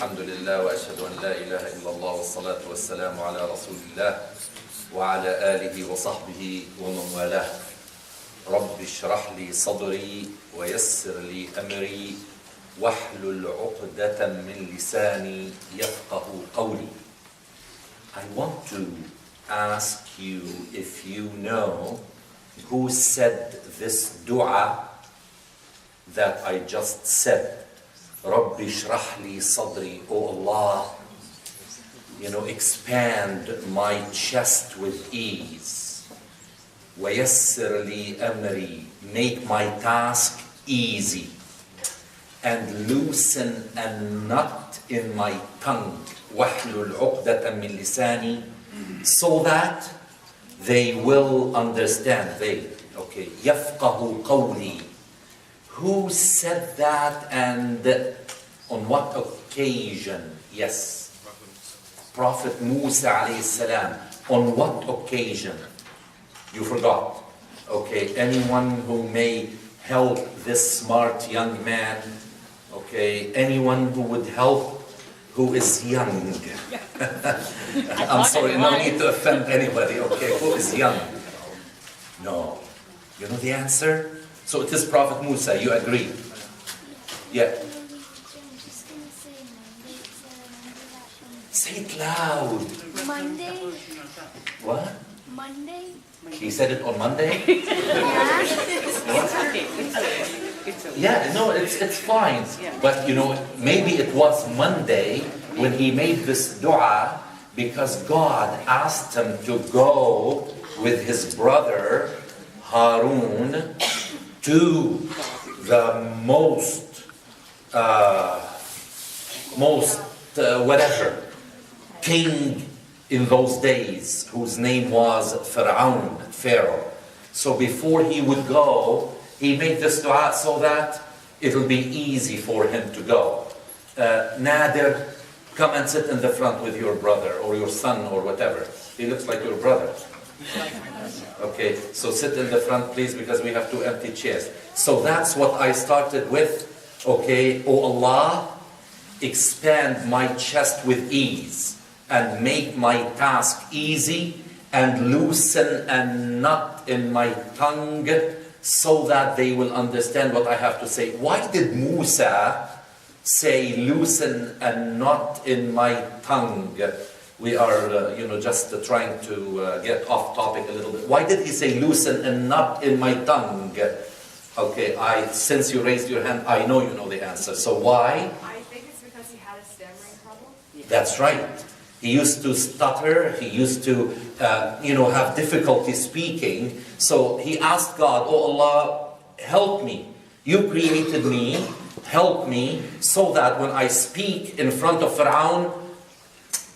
الحمد لله وأشهد أن لا إله إلا الله والصلاة والسلام على رسول الله وعلى آله وصحبه ومن والاه. رب اشرح لي صدري ويسر لي أمري واحلل عقدة من لساني يفقه قولي. I want to ask you if you know who said this dua that I just said. Rabbi shrah li sadri, oh Allah, expand my chest with ease. Wayassir li amri, make my task easy. And loosen a knot in my tongue. Wahlul uqdatan min lisani, so that they will understand. Yafqahu qawli. Who said that and on what occasion? Yes. Prophet Musa alayhi salam. On what occasion? You forgot. Okay, anyone who may help this smart young man? Okay, anyone who would help who is young? I'm sorry, no need to offend anybody. Okay, who is young? No. You know the answer? So it is Prophet Musa, you agree? Yeah. Say it loud. Monday. What? Monday. He said it on Monday? Yeah. No, it's fine. But maybe it was Monday when he made this dua because God asked him to go with his brother Harun to the most king in those days, whose name was Pharaoh. So before he would go, he made this dua so that it will be easy for him to go. Nadir, come and sit in the front with your brother or your son or whatever. He looks like your brother. Okay, so sit in the front, please, because we have 2 empty chairs. So that's what I started with. Okay, oh Allah, expand my chest with ease and make my task easy and loosen a knot in my tongue so that they will understand what I have to say. Why did Musa say loosen a knot in my tongue? We are, just trying to get off topic a little bit. Why did he say loosen a knot in my tongue? Okay, since you raised your hand, I know you know the answer. So why? I think it's because he had a stammering problem. That's right. He used to stutter. He used to, have difficulty speaking. So he asked God, oh Allah, help me. You created me. Help me so that when I speak in front of Pharaoh,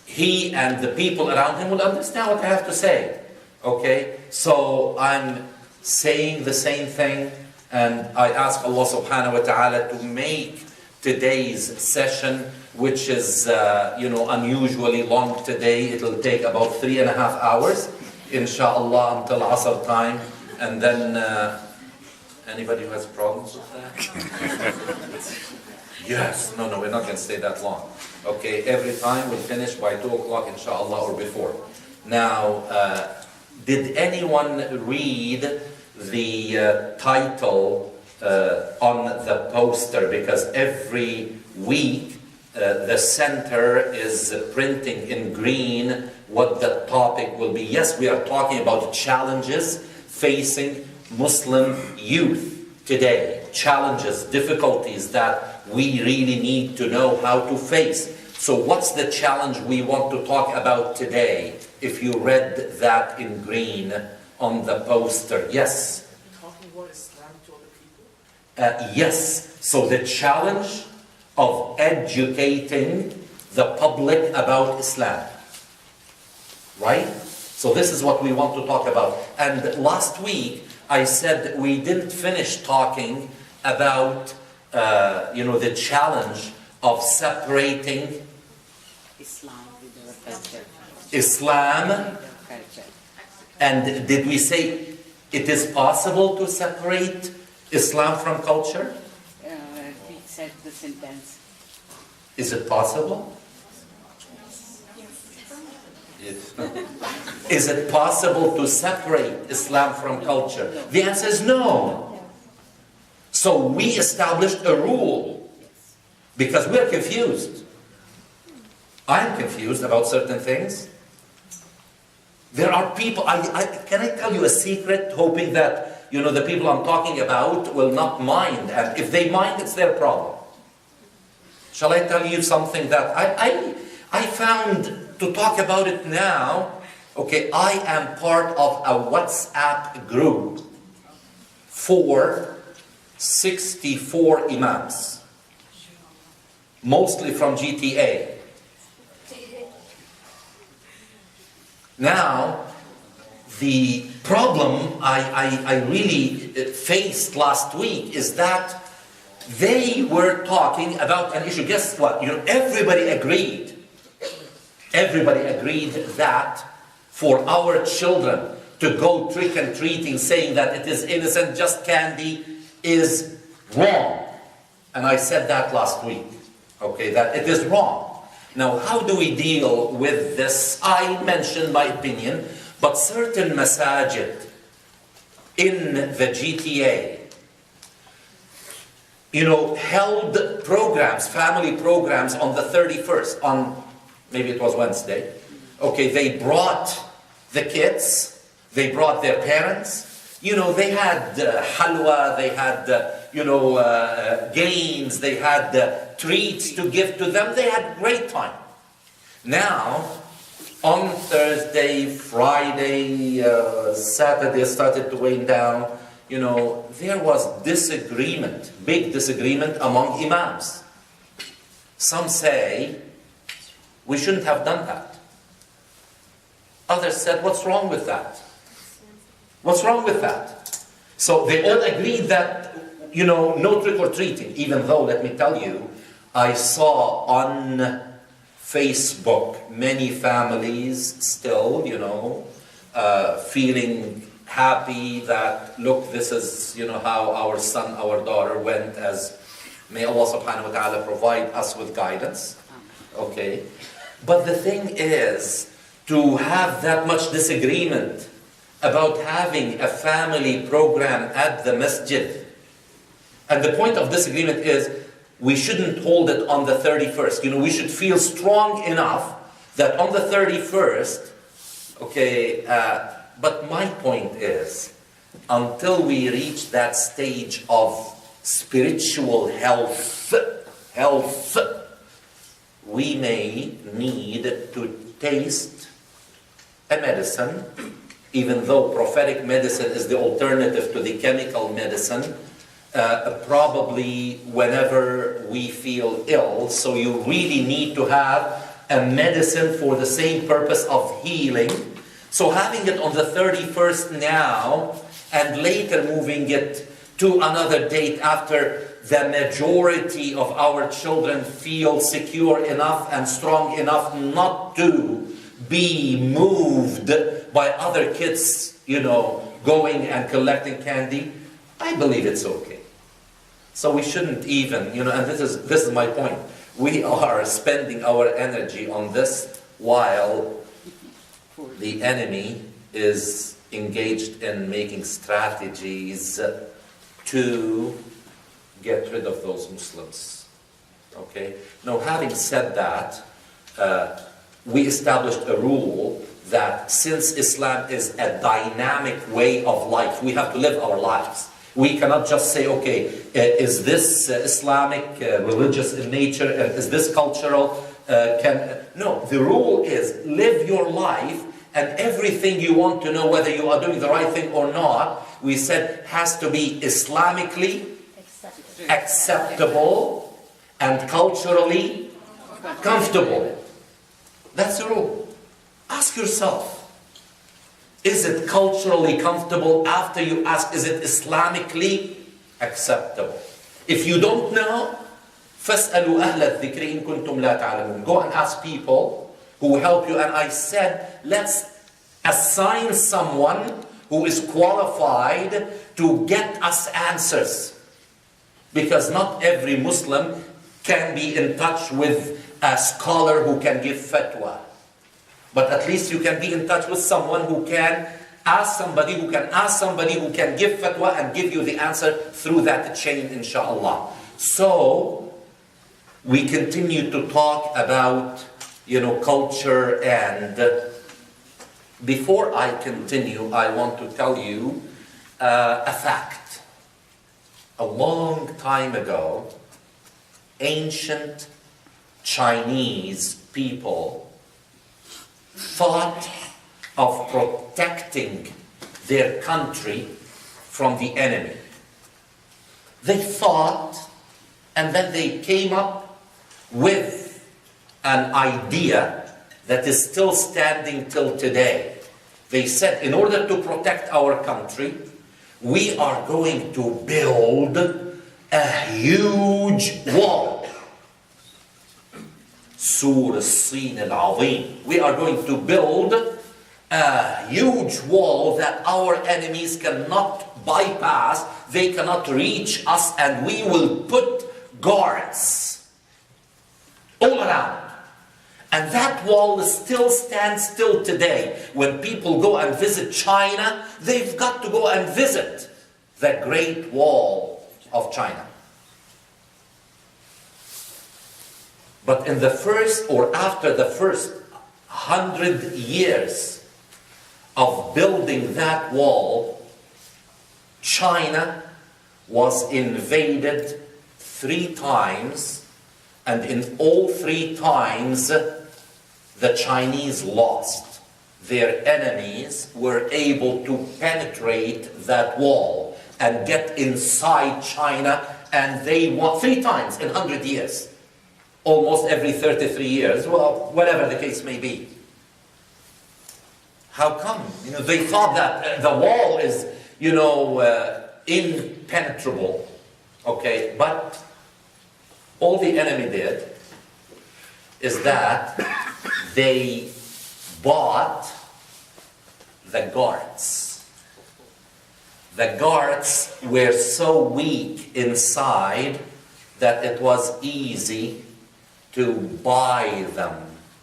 he and the people around him will understand what I have to say. Okay? So I'm saying the same thing, and I ask Allah subhanahu wa ta'ala to make today's session, which is unusually long today. It'll take about 3.5 hours, inshallah, until Asr time. And then, anybody who has problems with that? Yes, no, we're not going to stay that long. Okay, every time we'll finish by 2 o'clock, inshallah, or before. Now, did anyone read the title on the poster? Because every week the center is printing in green what the topic will be. Yes, we are talking about challenges facing Muslim youth today. Challenges, difficulties that we really need to know how to face. So what's the challenge we want to talk about today? If you read that in green on the poster. Yes? Talking about Islam to other people? Yes. So the challenge of educating the public about Islam. Right? So this is what we want to talk about. And last week I said we didn't finish talking about the challenge of separating Islam. And did we say it is possible to separate Islam from culture? We said the sentence. Is it possible? Yes. Is it possible to separate Islam from culture? The answer is no. So we established a rule because we're confused. I'm confused about certain things. There are people, can I tell you a secret, hoping that, the people I'm talking about will not mind, and if they mind, it's their problem. Shall I tell you something that I found to talk about it now? Okay, I am part of a WhatsApp group for 64 imams, mostly from GTA. Now, the problem I really faced last week is that they were talking about an issue. Guess what? Everybody agreed. Everybody agreed that for our children to go trick-and-treating saying that it is innocent, just candy, is wrong. And I said that last week. Okay, that it is wrong. Now, how do we deal with this? I mentioned my opinion, but certain masajid in the GTA, held programs, family programs on the 31st, on maybe it was Wednesday. Okay, they brought the kids, they brought their parents. They had halwa, they had, games, they had treats to give to them. They had great time. Now, on Thursday, Friday, Saturday started to wane down. There was disagreement, big disagreement among imams. Some say, we shouldn't have done that. Others said, what's wrong with that? What's wrong with that? So they all agreed that, no trick or treating, even though, let me tell you, I saw on Facebook many families still, feeling happy that, look, this is, how our son, our daughter went, as may Allah subhanahu wa ta'ala provide us with guidance. Okay. But the thing is, to have that much disagreement about having a family program at the masjid. And the point of disagreement is, we shouldn't hold it on the 31st. We should feel strong enough that on the 31st, okay, but my point is, until we reach that stage of spiritual health, we may need to taste a medicine, even though prophetic medicine is the alternative to the chemical medicine, probably whenever we feel ill. So you really need to have a medicine for the same purpose of healing. So having it on the 31st now, and later moving it to another date after the majority of our children feel secure enough and strong enough not to be moved by other kids, going and collecting candy, I believe it's okay. So we shouldn't even, and this is my point. We are spending our energy on this while the enemy is engaged in making strategies to get rid of those Muslims. Okay? Now, having said that, we established a rule that since Islam is a dynamic way of life, we have to live our lives. We cannot just say, okay, is this Islamic, religious in nature, and is this cultural? No, the rule is live your life, and everything you want to know whether you are doing the right thing or not, we said has to be Islamically acceptable and culturally comfortable. That's the rule. Ask yourself, is it culturally comfortable? After you ask, is it Islamically acceptable? If you don't know, فَاسْأَلُوا أَهْلَ الذِّكْرِ إِن كُنْتُمْ لَا تَعْلَمُونَ. Go and ask people who will help you. And I said, let's assign someone who is qualified to get us answers. Because not every Muslim can be in touch with a scholar who can give fatwa. But at least you can be in touch with someone who can ask somebody, who can give fatwa and give you the answer through that chain, inshallah. So, we continue to talk about, culture, and before I continue, I want to tell you a fact. A long time ago, ancient Chinese people thought of protecting their country from the enemy. They thought, and then they came up with an idea that is still standing till today. They said, in order to protect our country, we are going to build a huge wall. Sur al-Sin al-Azim. We are going to build a huge wall that our enemies cannot bypass, they cannot reach us, and we will put guards all around. And that wall still stands till today. When people go and visit China, they've got to go and visit the Great Wall of China. But in the first, or after the first 100 years of building that wall, China was invaded 3 times, and in all 3 times, the Chinese lost. Their enemies were able to penetrate that wall and get inside China, and they won 3 times in 100 years. Almost every 33 years, well, whatever the case may be. How come? They thought that the wall is, impenetrable. Okay, but all the enemy did is that they bought the guards. The guards were so weak inside that it was easy to buy them,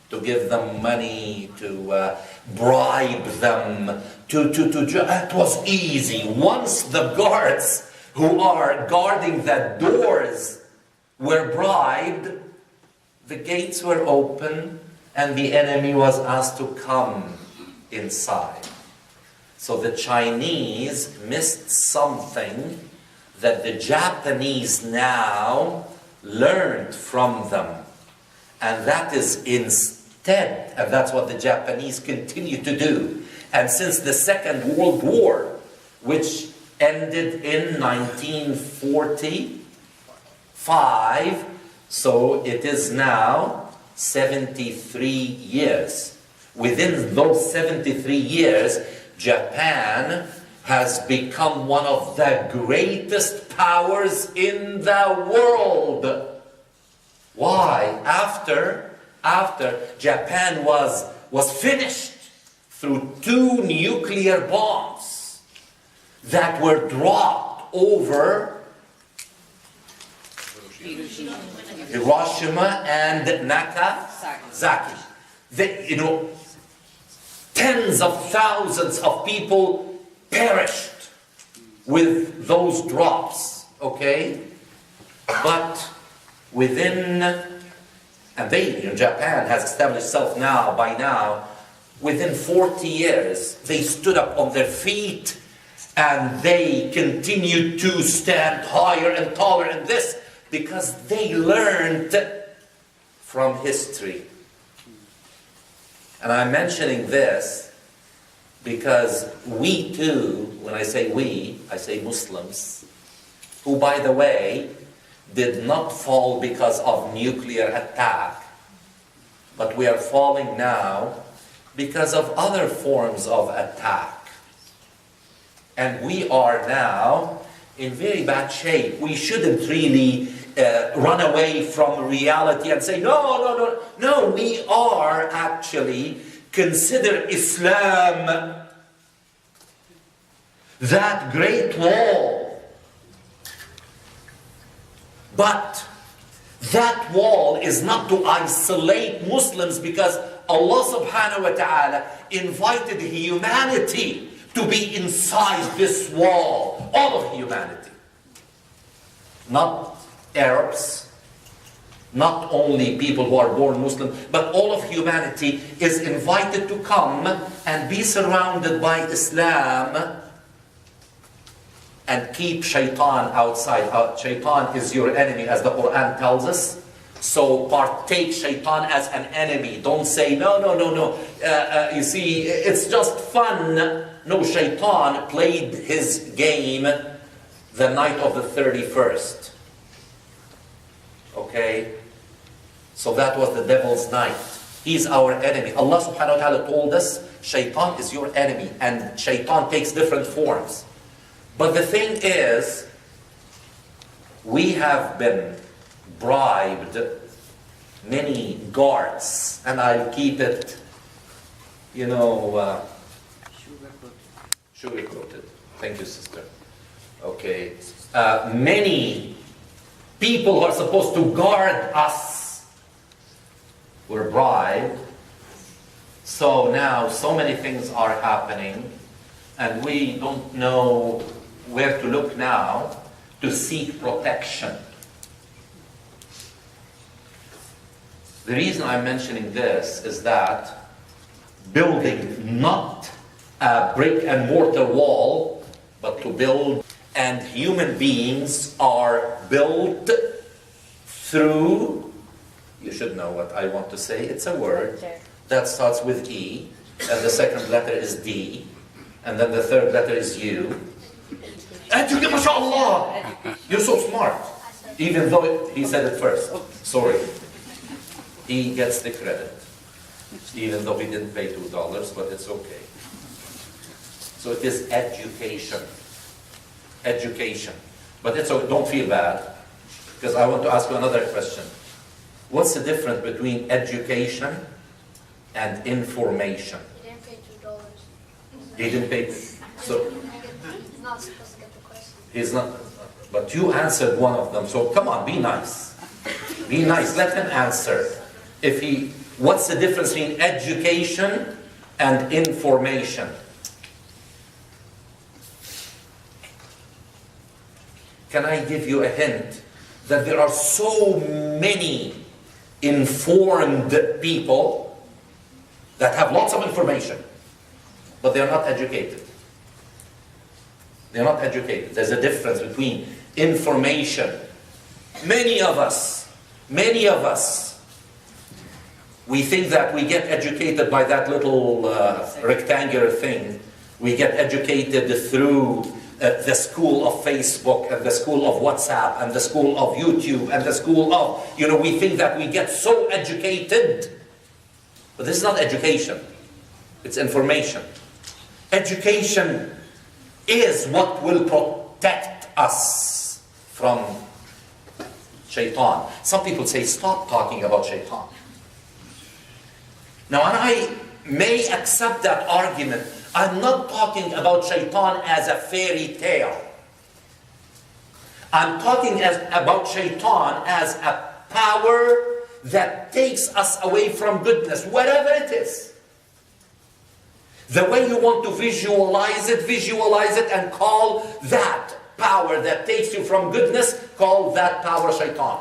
to give them money, to bribe them, it was easy. Once the guards who are guarding the doors were bribed, the gates were open, and the enemy was asked to come inside. So the Chinese missed something that the Japanese now learned from them. And that is instead, and that's what the Japanese continue to do. And since the Second World War, which ended in 1945, so it is now 73 years. Within those 73 years, Japan has become one of the greatest powers in the world. Why? After Japan was finished through 2 nuclear bombs that were dropped over Hiroshima and Nagasaki. Tens of thousands of people perished with those drops, okay? But Japan has established itself by now, within 40 years, they stood up on their feet and they continued to stand higher and taller in this because they learned from history. And I'm mentioning this because we too, when I say we, I say Muslims, who, by the way, did not fall because of nuclear attack, but we are falling now because of other forms of attack. And we are now in very bad shape. We shouldn't really run away from reality and say, no, we are actually consider Islam that great wall. But That wall is not to isolate Muslims, because Allah subhanahu wa ta'ala invited humanity to be inside this wall. All of humanity. Not Arabs, not only people who are born Muslim, but all of humanity is invited to come and be surrounded by Islam and keep shaitan outside. Shaitan is your enemy, as the Qur'an tells us. So partake shaitan as an enemy. Don't say, no. You see, it's just fun. No, shaitan played his game the night of the 31st. Okay? So that was the devil's night. He's our enemy. Allah subhanahu wa ta'ala told us, shaitan is your enemy. And shaitan takes different forms. But the thing is, we have been bribed many guards, and I'll keep it, sugar-coated. Thank you, sister. Okay. Many people who are supposed to guard us were bribed. So now so many things are happening, and we don't know where to look now to seek protection. The reason I'm mentioning this is that building not a brick and mortar wall, but to build, and human beings are built through, you should know what I want to say, it's a word that starts with E, and the second letter is D, and then the third letter is U. And you get, mashallah, you're so smart. Even though he said it first. Sorry. He gets the credit. Even though he didn't pay $2, but it's okay. So it is education. Education. But it's okay, don't feel bad, because I want to ask you another question. What's the difference between education and information? He didn't pay $2. He didn't pay. So He's not supposed to get the question. he's not. But you answered one of them. So come on, be nice. Be nice. Let him answer. What's the difference between education and information? Can I give you a hint that there are so many informed people that have lots of information, but they're not educated. They're not educated. There's a difference between information. Many of us, we think that we get educated by that little rectangular thing. We get educated through the school of Facebook and the school of WhatsApp and the school of YouTube and the school of, we think that we get so educated. But this is not education. It's information. Education is what will protect us from shaitan. Some people say, stop talking about shaitan. Now, and I may accept that argument. I'm not talking about shaitan as a fairy tale. I'm talking about shaitan as a power that takes us away from goodness, whatever it is. The way you want to visualize it and call that power that takes you from goodness, call that power shaitan.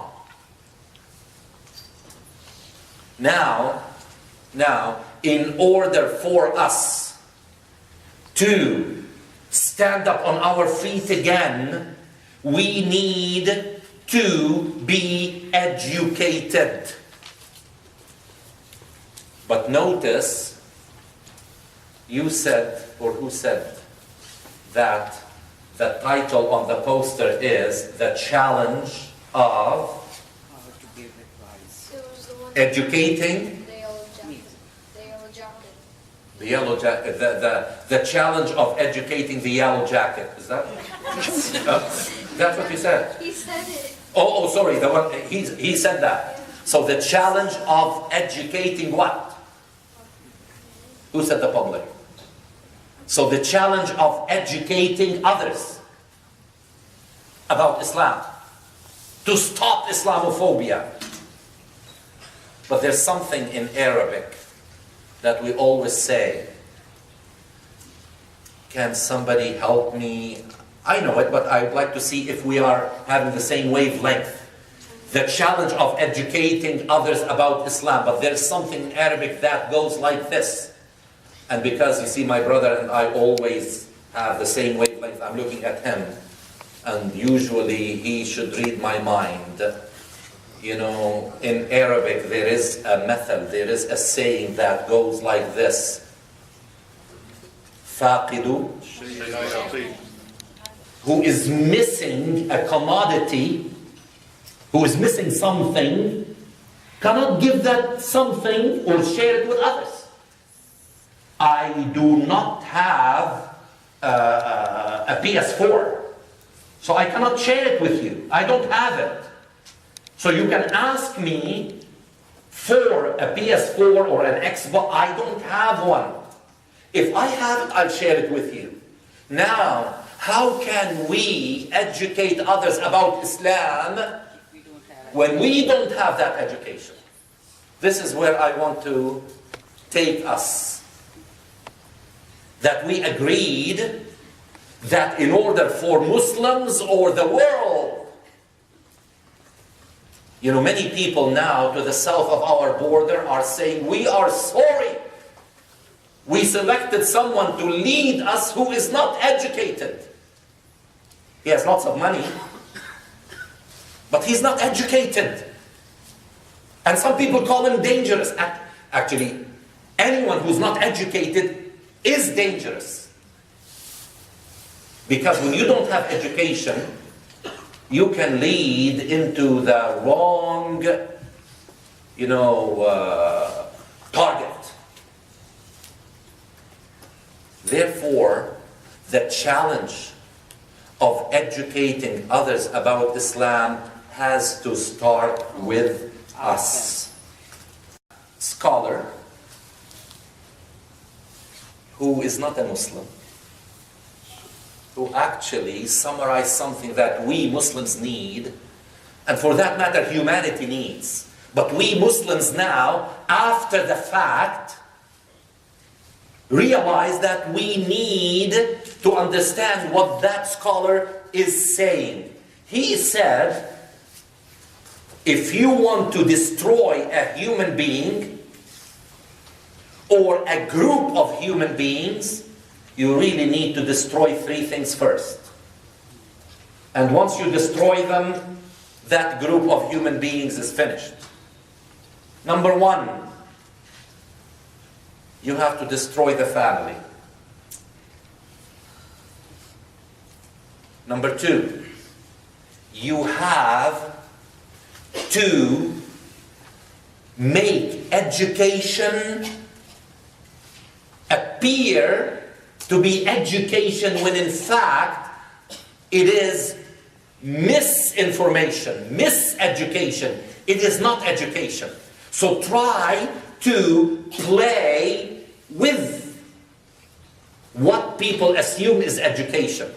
Now, in order for us to stand up on our feet again, we need to be educated. But notice, you said, or who said, that the title on the poster is The Challenge of Educating the yellow jacket. The challenge of educating the yellow jacket. Is that? That's what you said. He said it. Oh, sorry. The one he said that. So the challenge of educating what? Who said the public? So the challenge of educating others about Islam, to stop Islamophobia, But there's something in Arabic that we always say. Can somebody help me? I know it, but I'd like to see if we are having the same wavelength. The challenge of educating others about Islam. But there's something in Arabic that goes like this. And because you see, my brother and I always have the same wavelength, I'm looking at him. And usually he should read my mind. You know, in Arabic there is a method, there is a saying that goes like this. Faqidu, who is missing a commodity, who is missing something, cannot give that something or share it with others. I do not have a PS4, so I cannot share it with you. I don't have it. So you can ask me for a PS4 or an Xbox. I don't have one. If I have it, I'll share it with you. Now, how can we educate others about Islam when we don't have that education? This is where I want to take us. That we agreed that in order for Muslims or the world, you know, many people now to the south of our border are saying, we are sorry. We selected someone to lead us who is not educated. He has lots of money, but he's not educated. And some people call him dangerous. Actually, anyone who's not educated is dangerous. Because when you don't have education, you can lead into the wrong, target. Therefore, the challenge of educating others about Islam has to start with us. Scholar who is not a Muslim, who actually summarized something that we Muslims need, and for that matter humanity needs. But we Muslims now, after the fact, realize that we need to understand what that scholar is saying. He said, if you want to destroy a human being or a group of human beings, you really need to destroy three things first. And once you destroy them, that group of human beings is finished. Number one, you have to destroy the family. Number two, you have to make education appear to be education when in fact it is misinformation, miseducation. It is not education. So try to play with what people assume is education.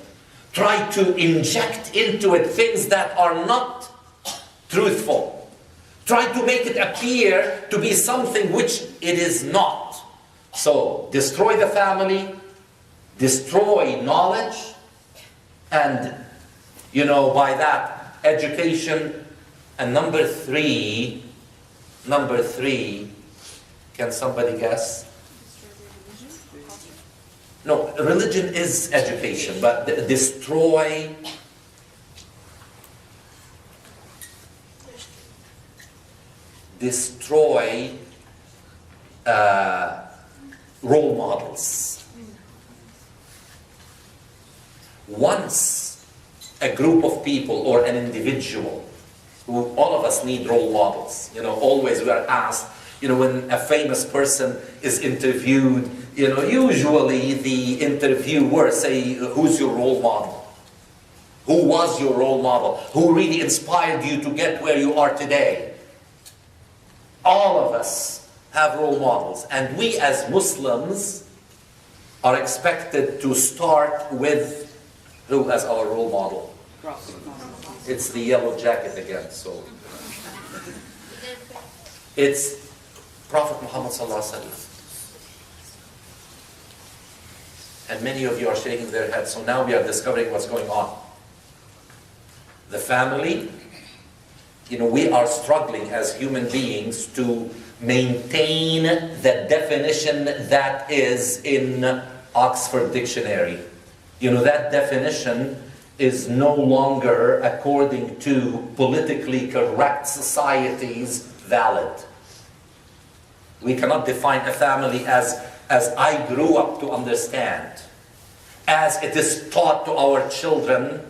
Try to inject into it things that are not truthful. Try to make it appear to be something which it is not. So destroy the family, destroy knowledge, and by that, education. And number three, can somebody guess? No, religion is education, but destroy role models. Once a group of people or an individual, who all of us need role models. Always we are asked, when a famous person is interviewed, usually the interviewer say, who's your role model? Who was your role model? Who really inspired you to get where you are today? All of us have role models. And we as Muslims are expected to start with who as our role model? It's the yellow jacket again, so. It's Prophet Muhammad sallallahu alaihi wasallam. And many of you are shaking their heads. So now we are discovering what's going on. The family, we are struggling as human beings to maintain the definition that is in Oxford Dictionary. That definition is no longer, according to politically correct societies, valid. We cannot define a family as I grew up to understand, as it is taught to our children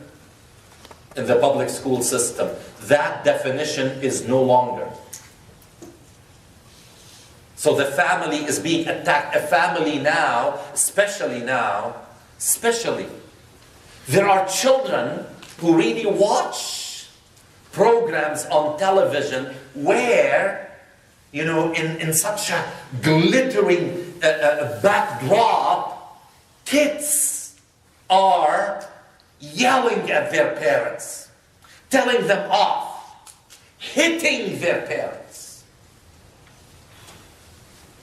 in the public school system. That definition is no longer. So the family is being attacked. A family now, especially, there are children who really watch programs on television where, in such a glittering backdrop, kids are yelling at their parents, telling them off, hitting their parents.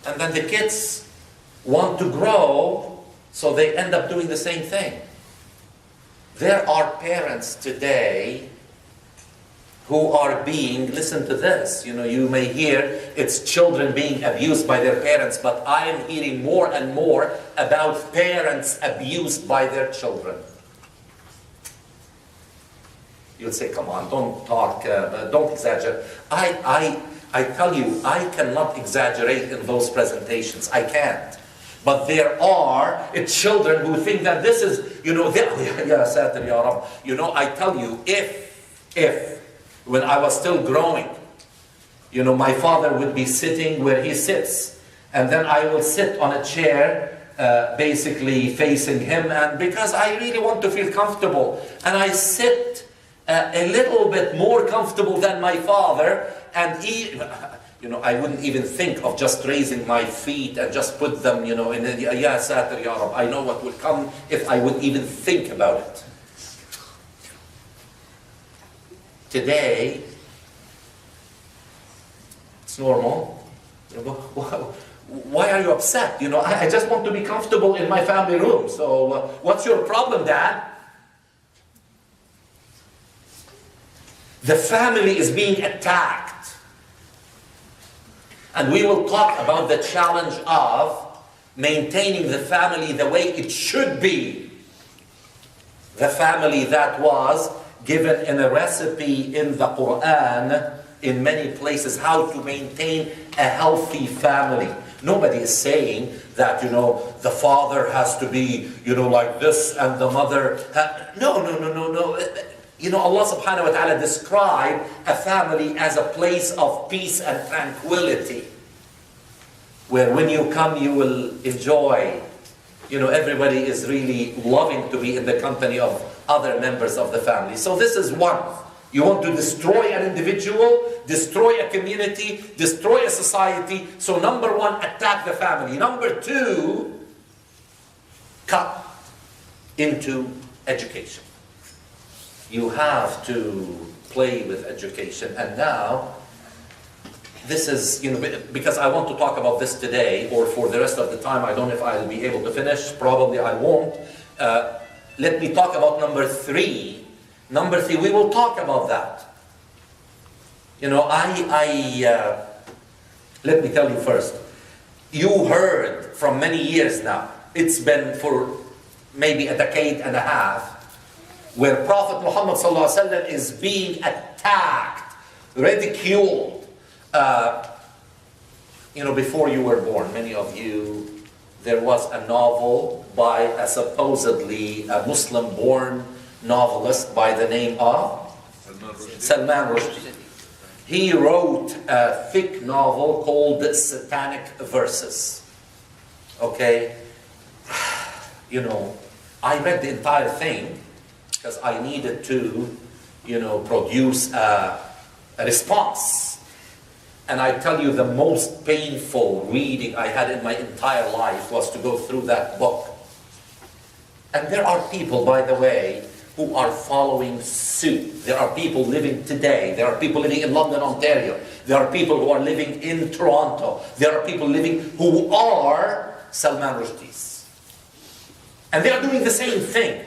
And then the kids want to grow, so they end up doing the same thing. There are parents today who are being, listen to this, you may hear it's children being abused by their parents, but I am hearing more and more about parents abused by their children. You'll say, come on, don't talk, don't exaggerate. I tell you, I cannot exaggerate in those presentations. I can't. But there are children who think that this is, Ya Satir Ya Rab. I tell you, if when I was still growing, my father would be sitting where he sits, and then I will sit on a chair, basically facing him, and because I really want to feel comfortable, and I sit a little bit more comfortable than my father, and I wouldn't even think of just raising my feet and just put them, in the Ya Satir Ya Rab. I know what will come if I would even think about it. Today, it's normal. Why are you upset? I just want to be comfortable in my family room. So what's your problem, Dad? The family is being attacked. And we will talk about the challenge of maintaining the family the way it should be. The family that was given in a recipe in the Qur'aan in many places, how to maintain a healthy family. Nobody is saying that, the father has to be, like this, and the mother... No. Allah subhanahu wa ta'ala described a family as a place of peace and tranquility, where when you come, you will enjoy. Everybody is really loving to be in the company of other members of the family. So this is one. You want to destroy an individual, destroy a community, destroy a society. So number one, attack the family. Number two, cut into education. You have to play with education. And now, this is, because I want to talk about this today, or for the rest of the time, I don't know if I'll be able to finish. Probably I won't. Let me talk about number three. Number three, we will talk about that. Let me tell you first. You heard from many years now. It's been for maybe a decade and a half, where Prophet Muhammad ﷺ is being attacked, ridiculed. Before you were born, many of you, there was a novel by a supposedly a Muslim-born novelist by the name of Salman Rushdie. He wrote a thick novel called Satanic Verses. Okay? I read the entire thing because I needed to, produce a response. And I tell you, the most painful reading I had in my entire life was to go through that book. And there are people, by the way, who are following suit. There are people living today. There are people living in London, Ontario. There are people who are living in Toronto. There are people living who are Salman Rushdi's. And they are doing the same thing.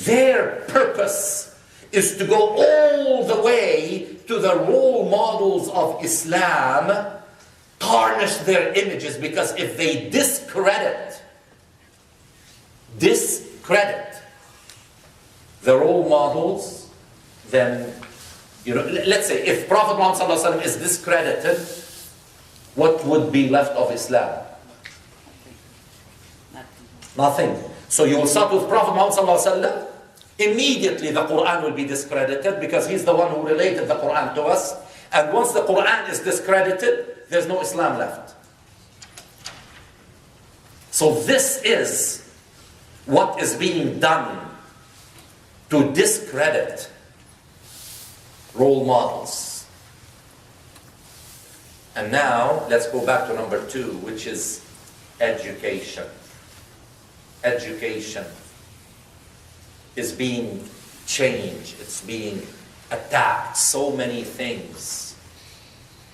Their purpose is to go all the way to the role models of Islam, tarnish their images, because if they discredit the role models, then, let's say if Prophet Muhammad ﷺ is discredited, what would be left of Islam? Nothing. So you will start with Prophet Muhammad ﷺ, immediately the Qur'an will be discredited, because he's the one who related the Qur'an to us. And once the Qur'an is discredited, there's no Islam left. So this is what is being done to discredit role models. And now let's go back to number 2, which is education. Education is being changed. It's being attacked. So many things.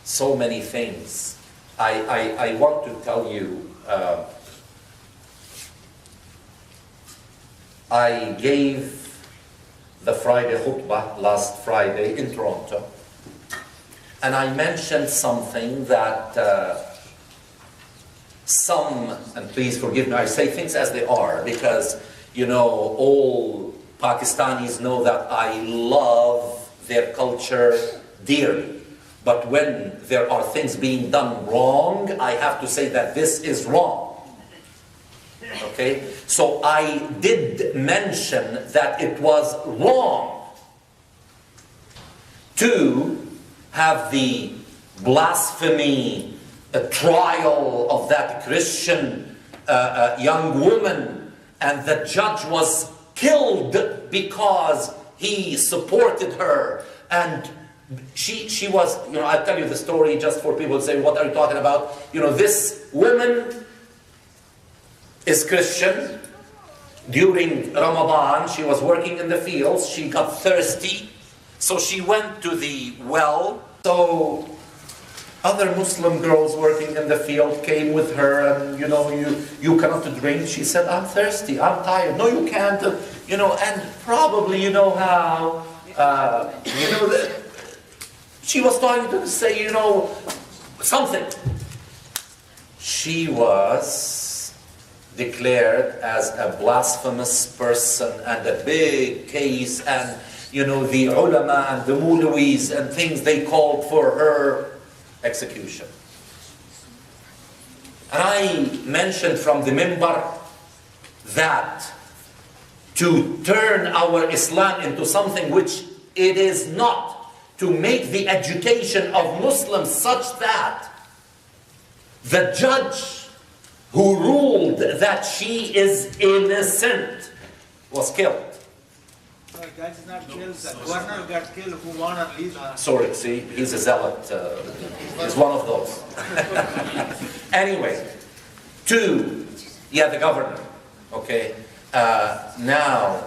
So many things. I want to tell you, I gave the Friday khutbah last Friday in Toronto, and I mentioned something that and please forgive me, I say things as they are, because all Pakistanis know that I love their culture dearly. But when there are things being done wrong, I have to say that this is wrong. Okay? So I did mention that it was wrong to have the blasphemy trial of that Christian young woman, and the judge was killed because he supported her. And she was, I'll tell you the story just for people to say, what are you talking about? This woman is Christian. During Ramadan, she was working in the fields. She got thirsty, so she went to the well. So other Muslim girls working in the field came with her, and you cannot drink. She said, I'm thirsty, I'm tired. No, you can't. And probably how, she was trying to say, something. She was declared as a blasphemous person, and a big case, and the ulama and the mulawis and things, they called for her execution. And I mentioned from the minbar that to turn our Islam into something which it is not, to make the education of Muslims such that the judge who ruled that she is innocent was killed. No, judge is not killed. The governor got killed who won at least. Sorry, see, he's a zealot. He's one of those. Anyway, the governor. Okay. Now,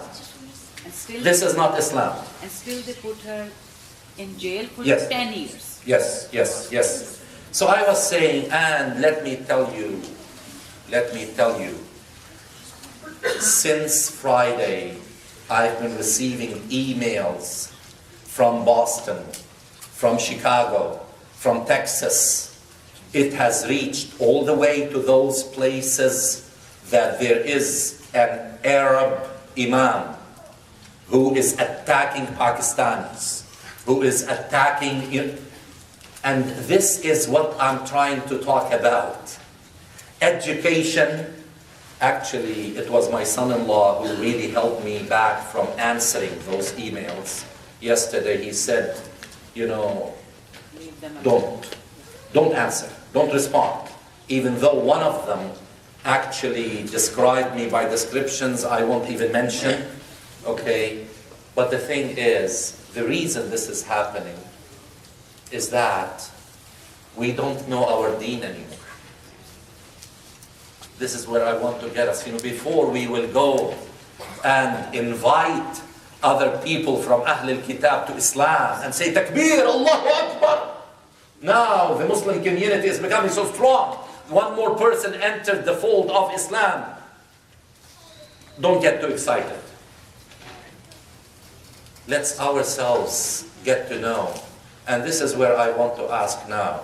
this is not Islam. And still they put her in jail for Yes. 10 years. Yes. So I was saying, and let me tell you, since Friday, I've been receiving emails from Boston, from Chicago, from Texas. It has reached all the way to those places that there is an Arab imam who is attacking Pakistanis, who is attacking, and this is what I'm trying to talk about. Education. Actually, it was my son-in-law who really helped me back from answering those emails. Yesterday he said, Leave them alone. don't answer, don't respond. Even though one of them actually described me by descriptions I won't even mention. Okay, but the thing is, the reason this is happening is that we don't know our deen anymore. This is where I want to get us. Before we will go and invite other people from Ahl al-Kitab to Islam and say, Takbir, Allahu Akbar. Now the Muslim community is becoming so strong. One more person entered the fold of Islam. Don't get too excited. Let's ourselves get to know. And this is where I want to ask now.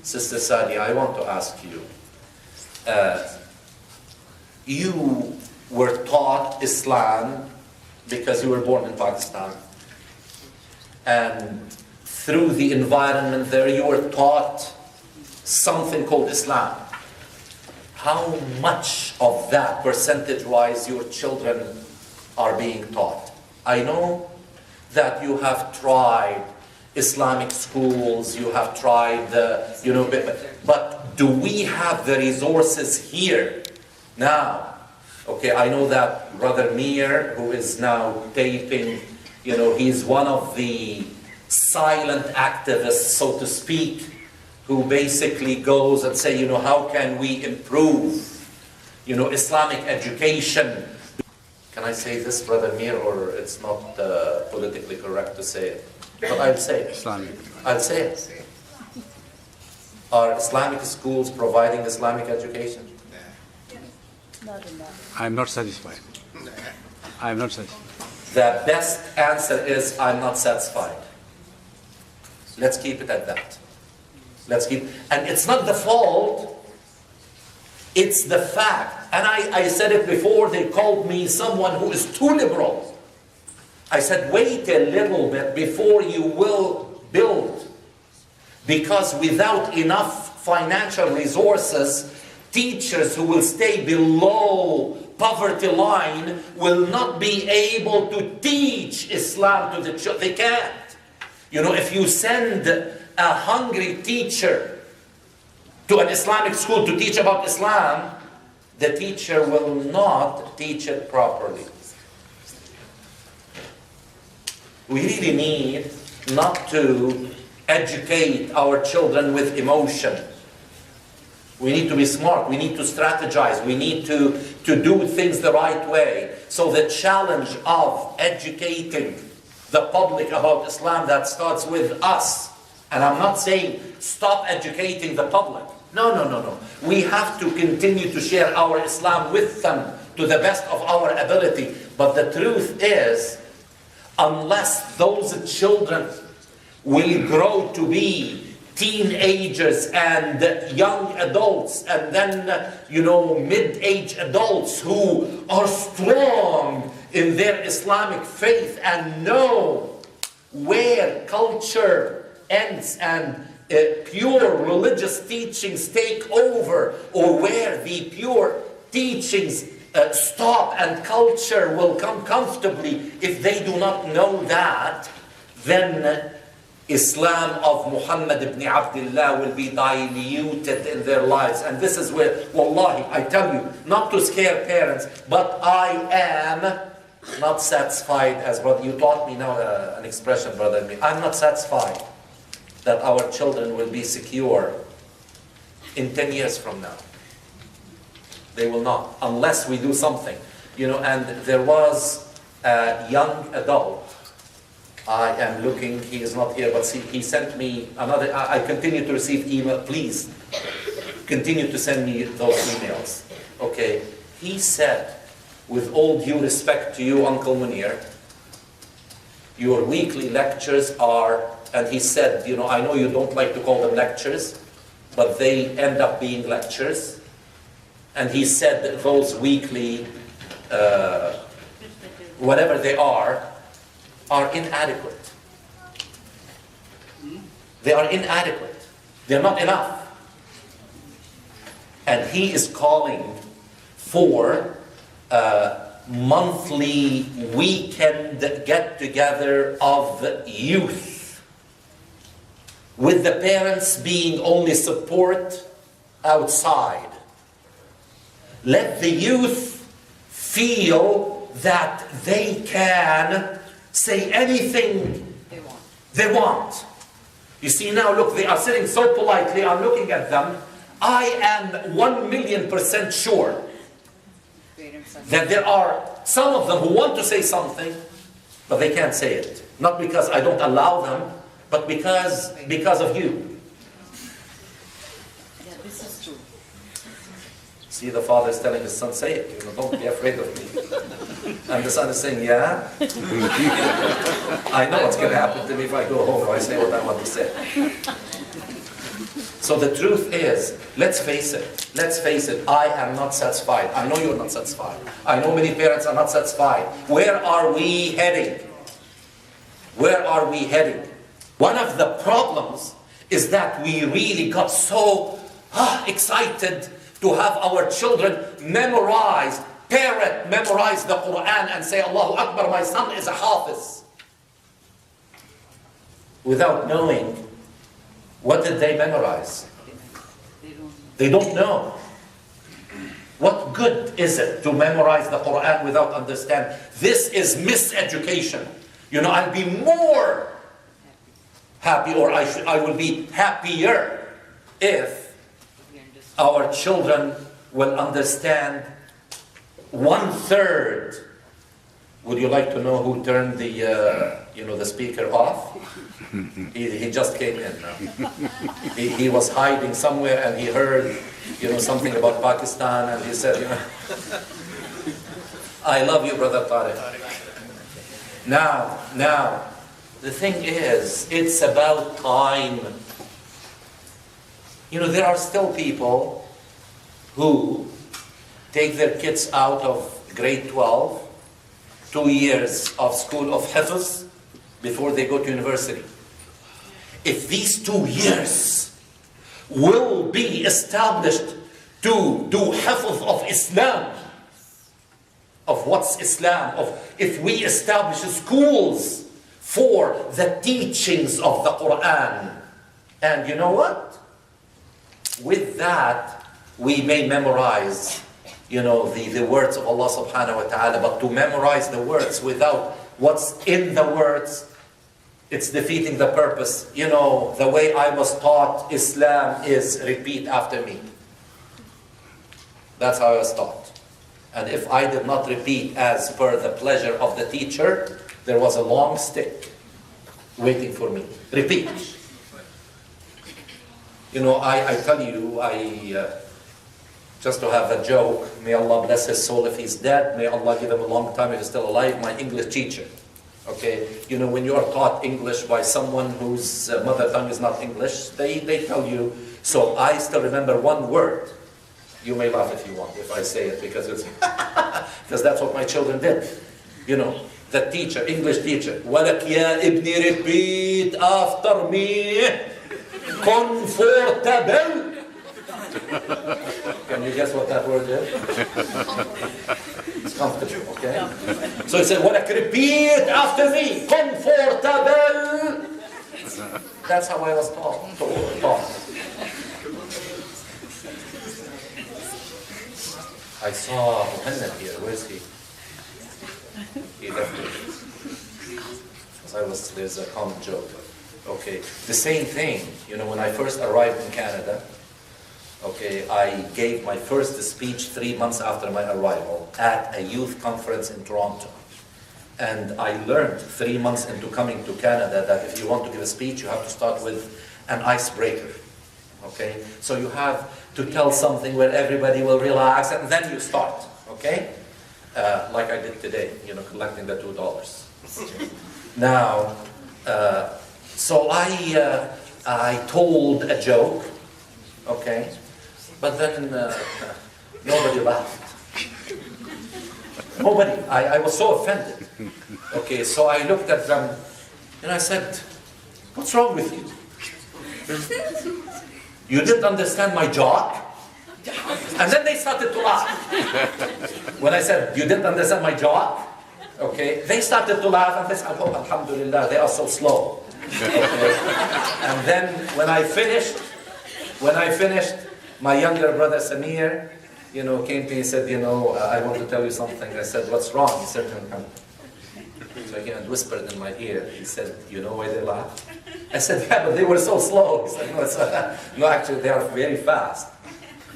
Sister Sadi, I want to ask you. You were taught Islam because you were born in Pakistan. And through the environment there, you were taught something called Islam. How much of that, percentage-wise, your children are being taught? I know that you have tried Islamic schools, you have tried, but do we have the resources here now? Okay, I know that Brother Mir, who is now taping, he's one of the silent activists, so to speak, who basically goes and say, how can we improve, Islamic education? Can I say this, Brother Mir, or it's not politically correct to say it? But I'll say it. Islamic. I'll say it. Are Islamic schools providing Islamic education? I'm not satisfied. I'm not satisfied. The best answer is, I'm not satisfied. Let's keep it at that. And it's not the fault, it's the fact. And I said it before, they called me someone who is too liberal. I said, wait a little bit before you will build. Because without enough financial resources, teachers who will stay below poverty line will not be able to teach Islam to the children. They can't. If you send a hungry teacher to an Islamic school to teach about Islam, the teacher will not teach it properly. We really need not to educate our children with emotion. We need to be smart. We need to strategize. We need to do things the right way. So the challenge of educating the public about Islam, that starts with us. And I'm not saying stop educating the public. No. We have to continue to share our Islam with them to the best of our ability. But the truth is, unless those children will grow to be teenagers and young adults and then, mid-age adults who are strong in their Islamic faith and know where culture ends and pure religious teachings take over, or where the pure teachings stop and culture will come comfortably. If they do not know that, then Islam of Muhammad ibn Abdullah will be diluted in their lives. And this is where, wallahi, I tell you, not to scare parents, but I am not satisfied, as brother, you taught me now an expression, brother. I'm not satisfied that our children will be secure in 10 years from now. They will not, unless we do something. And there was a young adult. I am looking, he is not here, but see, he sent me another, I continue to receive email. Please, continue to send me those emails. Okay, he said, with all due respect to you, Uncle Munir, your weekly lectures are, and he said, I know you don't like to call them lectures, but they end up being lectures. And he said that those weekly, whatever they are inadequate. They are inadequate. They're not enough. And he is calling for monthly weekend get-together of youth, with the parents being only support outside. Let the youth feel that they can say anything they want. You see now, look, they are sitting so politely, I'm looking at them. I am 1,000,000% sure that there are some of them who want to say something, But they can't say it. Not because I don't allow them, but because of you. Yeah, this is true. See, the father is telling his son, say it, don't be afraid of me. And the son is saying, yeah? I know what's going to happen to me if I go home or I say what I want to say. So the truth is, let's face it, I am not satisfied. I know you're not satisfied. I know many parents are not satisfied. Where are we heading? Where are we heading? One of the problems is that we really got so excited to have our children memorize the Qur'an and say, Allahu Akbar, my son is a hafiz. Without knowing, what did they memorize? They don't know. What good is it to memorize the Qur'an without understanding? This is miseducation. I'll be more happy, or I will be happier if our children will understand 1/3. Would you like to know who turned the speaker off? He just came in now. He was hiding somewhere and he heard, something about Pakistan, and he said, I love you, Brother Tariq. Now, the thing is, it's about time. There are still people who take their kids out of grade 12, 2 years of school of Hafiz, before they go to university. If these 2 years will be established to do Hafiz of Islam, of what's Islam, if we establish schools for the teachings of the Qur'an, and you know what? With that, we may memorize, the words of Allah subhanahu wa ta'ala, but to memorize the words without what's in the words, it's defeating the purpose. The way I was taught Islam is repeat after me. That's how I was taught. And if I did not repeat as per the pleasure of the teacher, there was a long stick waiting for me. Repeat. I tell you, just to have a joke, may Allah bless his soul if he's dead, may Allah give him a long time if he's still alive, my English teacher. Okay, when you are taught English by someone whose mother tongue is not English, they tell you. So I still remember one word. You may laugh if you want, if I say it, because that's what my children did. The teacher, English teacher. Walak ya ibni, repeat after me. Comfortable. Can you guess what that word is? It's comfortable, okay? So he said, walak, repeat after me. Comfortable. That's how I was taught. I saw Muhammad here. Where is he? He left me. There's a common joke. Okay. The same thing, when I first arrived in Canada, okay, I gave my first speech 3 months after my arrival at a youth conference in Toronto. And I learned 3 months into coming to Canada that if you want to give a speech, you have to start with an icebreaker. Okay? So you have to tell something where everybody will relax, and then you start. Okay? Like I did today, collecting the $2. Now, so I told a joke, okay? But then nobody laughed. Nobody. I was so offended. Okay, so I looked at them and I said, what's wrong with you? You didn't understand my joke? And then they started to laugh. When I said, you didn't understand my joke? Okay, they started to laugh and they said, oh, alhamdulillah, they are so slow. Okay. And then when I finished, my younger brother Samir, came to me and said, I want to tell you something. I said, what's wrong? He said, so he whispered in my ear. He said, you know why they laughed? I said, yeah, but they were so slow. He said, no, actually, they are very fast.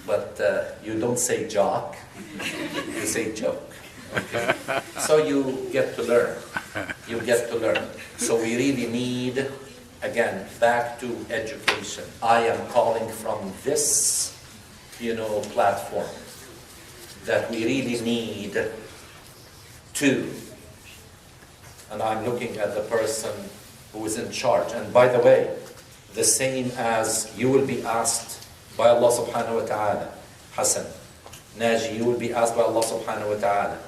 But you don't say jock, you say joke. Okay? So you get to learn. You get to learn. So we really need, again, back to education. I am calling from this, platform that we really need to, and I'm looking at the person who is in charge. And by the way, the same as you will be asked by Allah subhanahu wa ta'ala, Hassan, Naji, you will be asked by Allah subhanahu wa ta'ala,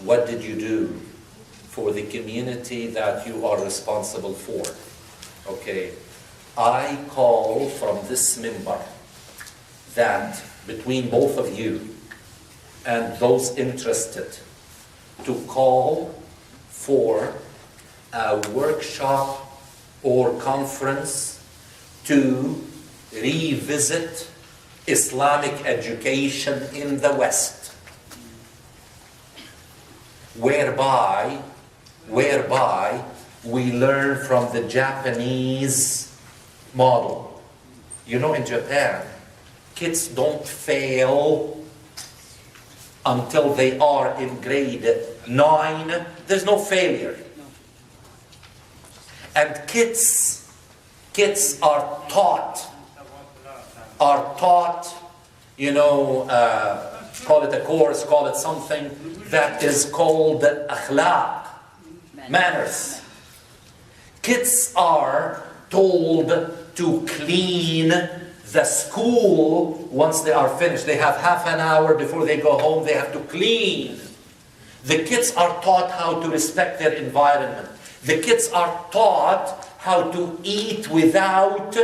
what did you do for the community that you are responsible for? Okay, I call from this minbar that between both of you and those interested to call for a workshop or conference to revisit Islamic education in the West, whereby we learn from the Japanese model. In Japan, kids don't fail until they are in grade 9. There's no failure. And kids are taught, call it a course, call it something that is called akhlaq, manners. Kids are told to clean the school once they are finished. They have half an hour before they go home, they have to clean. The kids are taught how to respect their environment. The kids are taught how to eat without,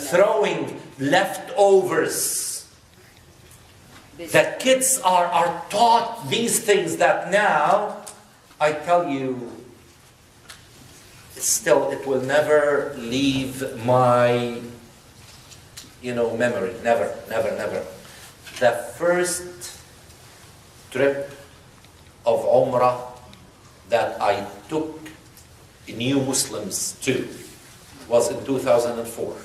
throwing leftovers. The kids are taught these things that now, I tell you, still it will never leave my, memory. Never, never, never. The first trip of Umrah that I took new Muslims to was in 2004.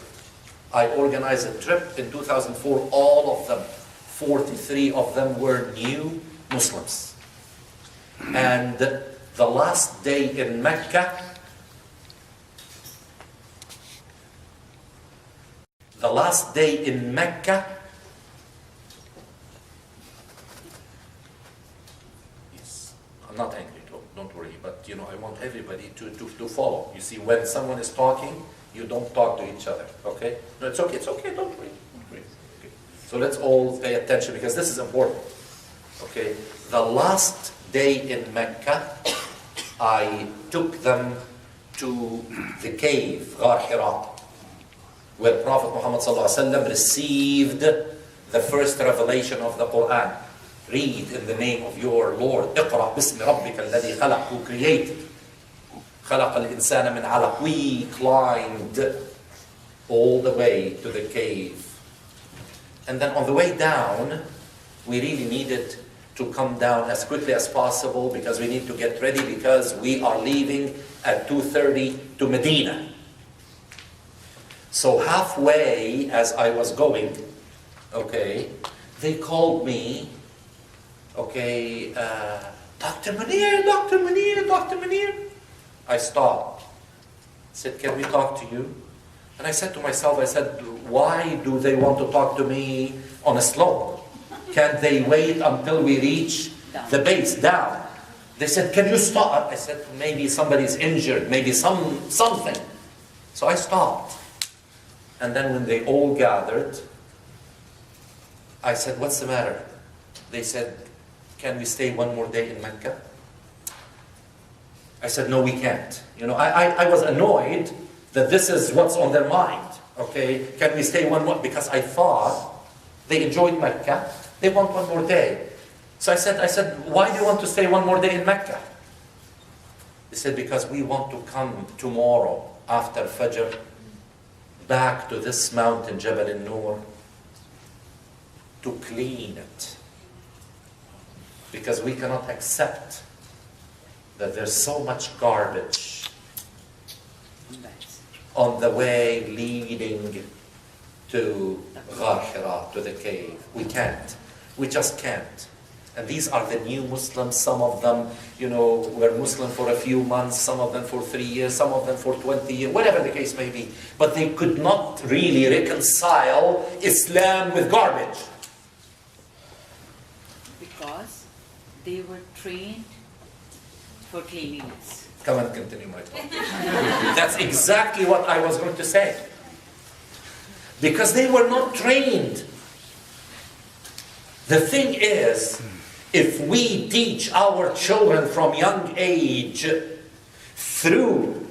I organized a trip in 2004. All of them, 43 of them were new Muslims. And the last day in Mecca, yes, I'm not angry, don't worry, but I want everybody to follow. You see, when someone is talking, you don't talk to each other, okay? No, it's okay, don't worry. Okay. So let's all pay attention because this is important, okay? The last day in Mecca, I took them to the cave, Ghar Hira, where Prophet Muhammad ﷺ received the first revelation of the Qur'an. Read in the name of your Lord. اقرأ باسم ربك الذي خلق, who created. خلق الإنسان من علق. We climbed all the way to the cave. And then on the way down, we really needed to come down as quickly as possible because we need to get ready because we are leaving at 2:30 to Medina. So halfway as I was going, okay, they called me, okay, Dr. Munir. I stopped. Said, can we talk to you? And I said to myself, why do they want to talk to me on a slope? Can't they wait until we reach the base down? They said, can you stop? I said, maybe somebody's injured, maybe something. So I stopped. And then when they all gathered, I said, what's the matter? They said, can we stay one more day in Mecca? I said, no, we can't. I was annoyed that this is what's on their mind. Okay, can we stay one more? Because I thought they enjoyed Mecca. They want one more day. So I said, why do you want to stay one more day in Mecca? They said, because we want to come tomorrow after Fajr back to this mountain, Jabal al-Nur, to clean it. Because we cannot accept that there's so much garbage on the way leading to Ghar Hira, to the cave. We can't. We just can't. And these are the new Muslims. Some of them, were Muslim for a few months, some of them for 3 years, some of them for 20 years, whatever the case may be. But they could not really reconcile Islam with garbage. Because they were trained for cleanliness. Come and continue my talk. That's exactly what I was going to say. Because they were not trained. The thing is, if we teach our children from young age through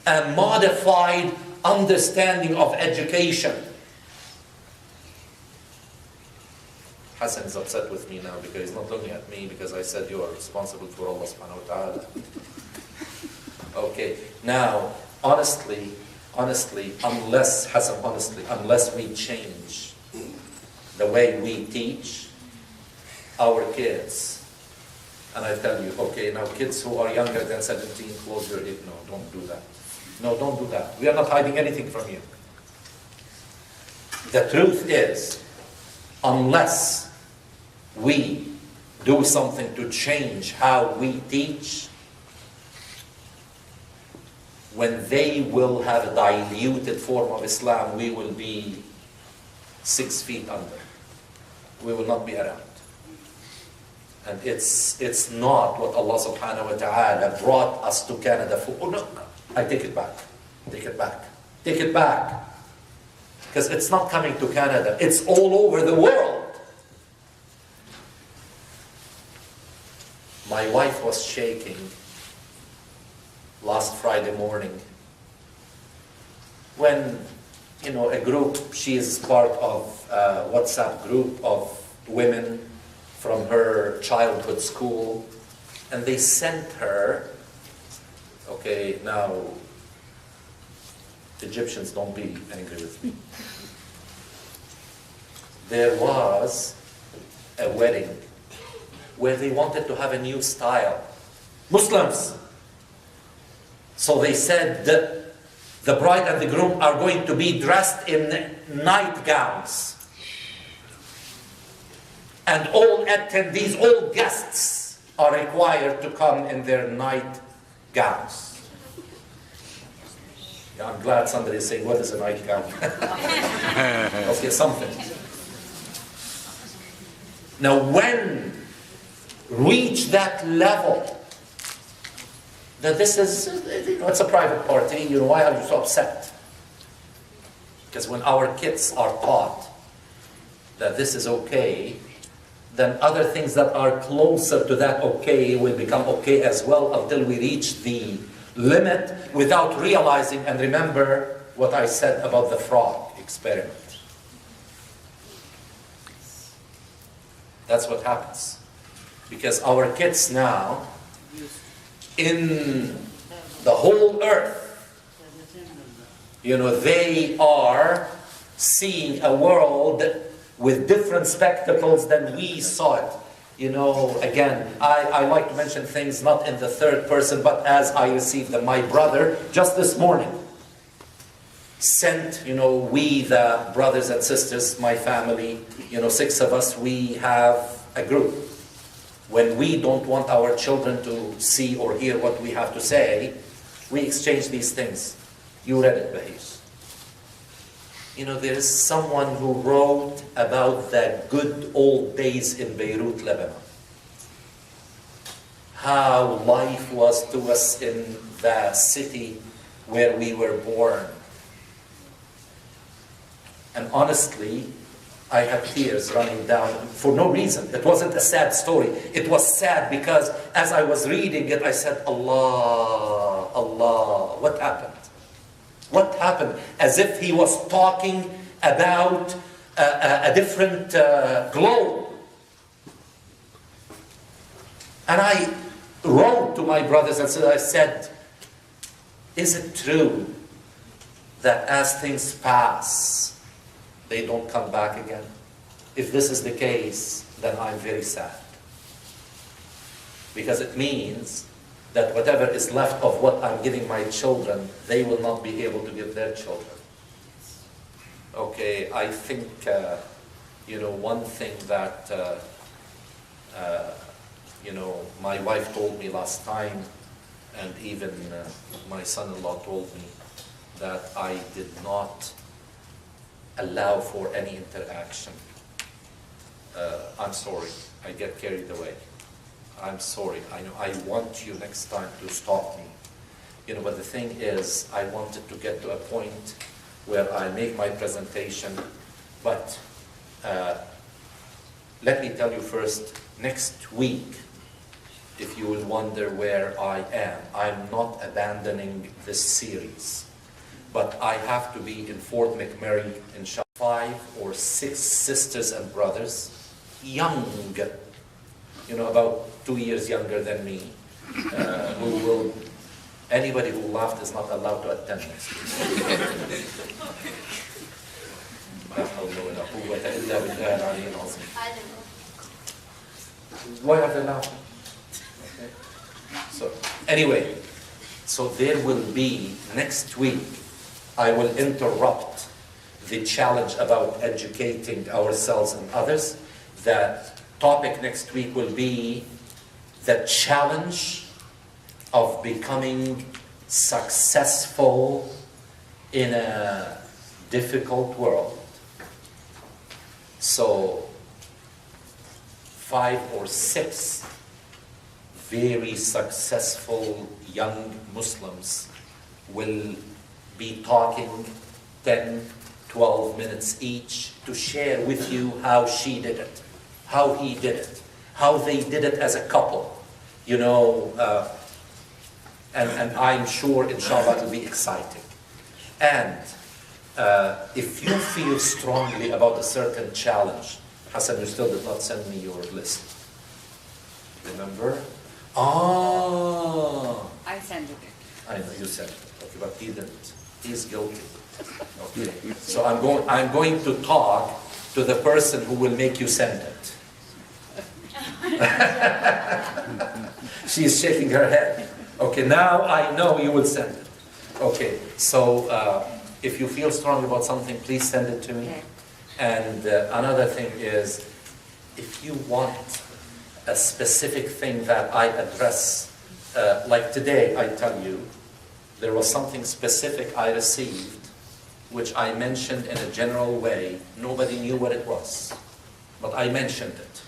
a modified understanding of education. Hassan is upset with me now because he's not looking at me because I said you are responsible for Allah subhanahu wa ta'ala. Okay, now, honestly, unless we change the way we teach our kids, and I tell you, okay, now kids who are younger than 17, close your ear. No, don't do that. No, don't do that. We are not hiding anything from you. The truth is, unless we do something to change how we teach, when they will have a diluted form of Islam, we will be 6 feet under. We will not be around. And it's not what Allah subhanahu wa ta'ala brought us to Canada for. Oh no, I take it back. Take it back. Take it back. Because it's not coming to Canada. It's all over the world. My wife was shaking last Friday morning when, a group, she is part of a WhatsApp group of women from her childhood school, and they sent her, okay, now, Egyptians, don't be angry with me. There was a wedding where they wanted to have a new style. Muslims. So they said that the bride and the groom are going to be dressed in nightgowns. And all attendees, all guests are required to come in their nightgowns. Yeah, I'm glad somebody is saying, what is a nightgown? Okay, something. Now when reach that level, that this is, it's a private party, why are you so upset? Because when our kids are taught that this is okay, then other things that are closer to that okay will become okay as well until we reach the limit without realizing. And remember what I said about the frog experiment. That's what happens. Because our kids now, in the whole earth, they are seeing a world with different spectacles than we saw it. Again, I like to mention things not in the third person, but as I received them. My brother, just this morning, sent, we, the brothers and sisters, my family, 6 of us, we have a group. When we don't want our children to see or hear what we have to say, we exchange these things. You read it, Bahis. There is someone who wrote about the good old days in Beirut, Lebanon. How life was to us in the city where we were born. And honestly, I had tears running down for no reason. It wasn't a sad story. It was sad because as I was reading it, I said, Allah, Allah, what happened? What happened? As if he was talking about a different globe. And I wrote to my brothers and sisters, I said, is it true that as things pass, they don't come back again? If this is the case, then I'm very sad. Because it means that whatever is left of what I'm giving my children, they will not be able to give their children. Okay, I think, one thing that my wife told me last time, and even my son-in-law told me, that I did not allow for any interaction. I'm sorry, I get carried away. I'm sorry, I know I want you next time to stop me. You know, but the thing is, I wanted to get to a point where I make my presentation, but let me tell you first, next week, if you will wonder where I am, I'm not abandoning this series. But I have to be in Fort McMurray in 5 or 6 sisters and brothers, young, you know, about 2 years younger than me, who will, anybody who laughed is not allowed to attend next week. I don't know. Why are they laughing? Okay. So anyway, so there will be next week, I will interrupt the challenge about educating ourselves and others. The topic next week will be the challenge of becoming successful in a difficult world. So 5 or 6 very successful young Muslims will be talking 10, 12 minutes each to share with you how she did it, how he did it, how they did it as a couple, you know, and I'm sure, inshallah, it will be exciting. And if you feel strongly about a certain challenge, Hassan, you still did not send me your list. Remember? Ah. I sent it. I know you said it. Okay, but he didn't. He's guilty. Okay. So I'm going to talk to the person who will make you send it. She's shaking her head. Okay, now I know you will send it. Okay, so if you feel strong about something, please send it to me. Okay. And another thing is, if you want a specific thing that I address, like today, I tell you, there was something specific I received, which I mentioned in a general way. Nobody knew what it was, but I mentioned it.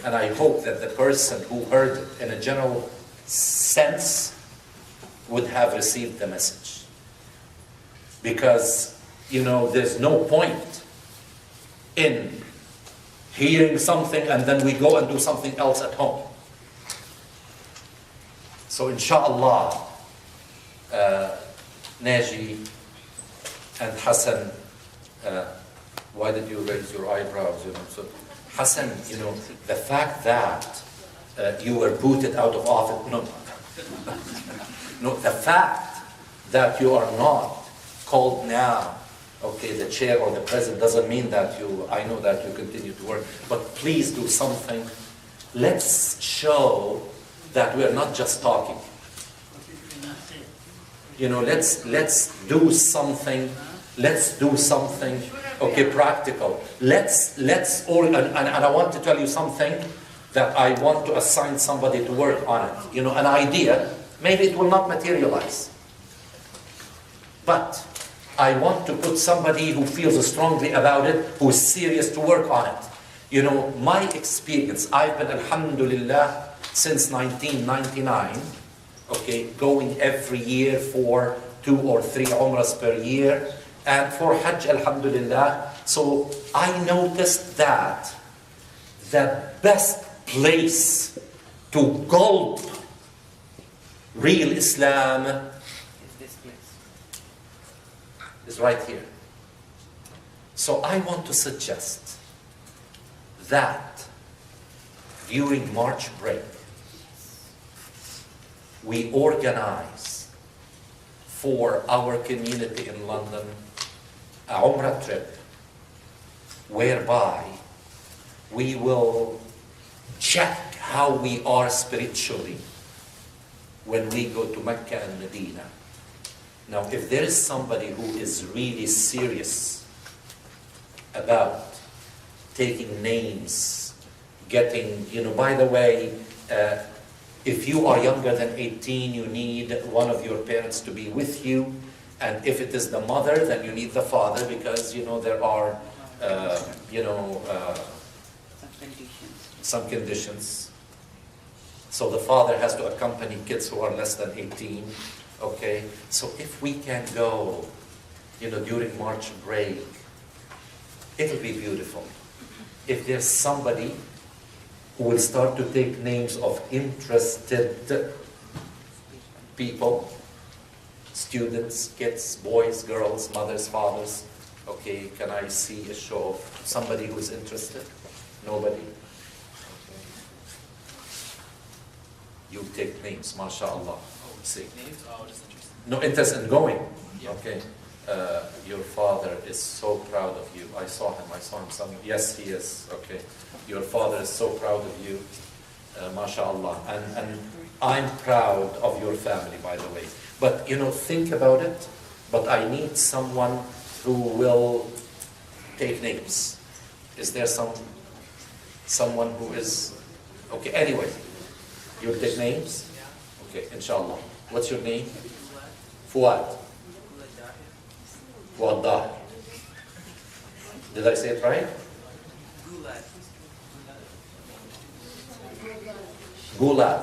And I hope that the person who heard it in a general sense would have received the message. Because, you know, there's no point in hearing something and then we go and do something else at home. So inshallah, Naji and Hassan, why did you raise your eyebrows? You know, so Hassan, you know, the fact that you were booted out of office, no, the fact that you are not called now, okay, the chair or the president, doesn't mean that I know that you continue to work, but please do something. Let's show that we're not just talking. You know, let's do something. Let's do something, okay, practical. Let's all, and I want to tell you something that I want to assign somebody to work on it. You know, an idea, maybe it will not materialize. But I want to put somebody who feels strongly about it, who is serious to work on it. You know, my experience, I've been, alhamdulillah, since 1999, okay, going every year for 2 or 3 umrahs per year, and for Hajj, alhamdulillah. So I noticed that the best place to gulp real Islam Is this place. is right here. So I want to suggest that during March break, we organize for our community in London a Umrah trip whereby we will check how we are spiritually when we go to Mecca and Medina. Now, if there is somebody who is really serious about taking names, getting, you know, by the way, If you are younger than 18, you need one of your parents to be with you. And if it is the mother, then you need the father, because, there are, Some conditions. some conditions. So the father has to accompany kids who are less than 18, okay? So if we can go, during March break, it'll be beautiful. If there's somebody who will start to take names of interested people, students, kids, boys, girls, mothers, fathers, okay, can I see a show of somebody who is interested? Nobody? You take names, mashallah. See. Names? Oh, just interesting. No interest in going? Yeah. Okay. Your father is so proud of you. I saw him yes, he is. Okay. Your father is so proud of you. Mashallah. And I'm proud of your family, by the way. But, think about it. But I need someone who will take names. Is there someone who is... Okay, anyway. You'll take names? Okay, inshallah. What's your name? Fuad. Fuad Dahir. Did I say it right? Gulad.